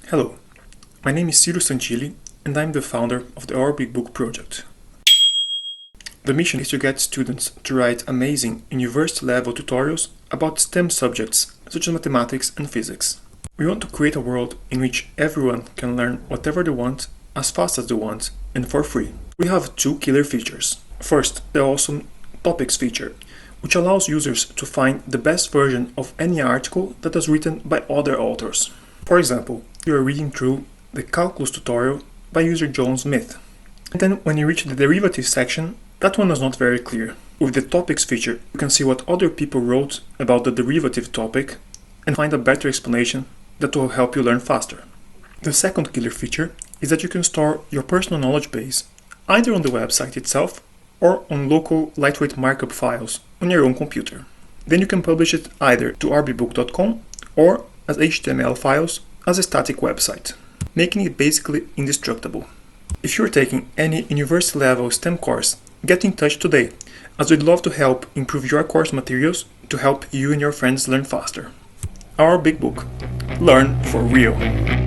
Hello, my name is Ciro Santilli and I'm the founder of the OurBigBook Project. The mission is to get students to write amazing university-level tutorials about STEM subjects such as mathematics and physics. We want to create a world in which everyone can learn whatever they want, as fast as they want, and for free. We have two killer features. First, the awesome Topics feature, which allows users to find the best version of any article that was written by other authors. For example, you are reading through the calculus tutorial by user John Smith. And then when you reach the derivatives section, that one was not very clear. With the Topics feature, you can see what other people wrote about the derivative topic and find a better explanation that will help you learn faster. The second killer feature is that you can store your personal knowledge base either on the website itself or on local lightweight markup files on your own computer. Then you can publish it either to ourBigBook.com or as HTML files as a static website, making it basically indestructible. If you're taking any university-level STEM course, get in touch today, as we'd love to help improve your course materials to help you and your friends learn faster. OurBigBook. Learn for real.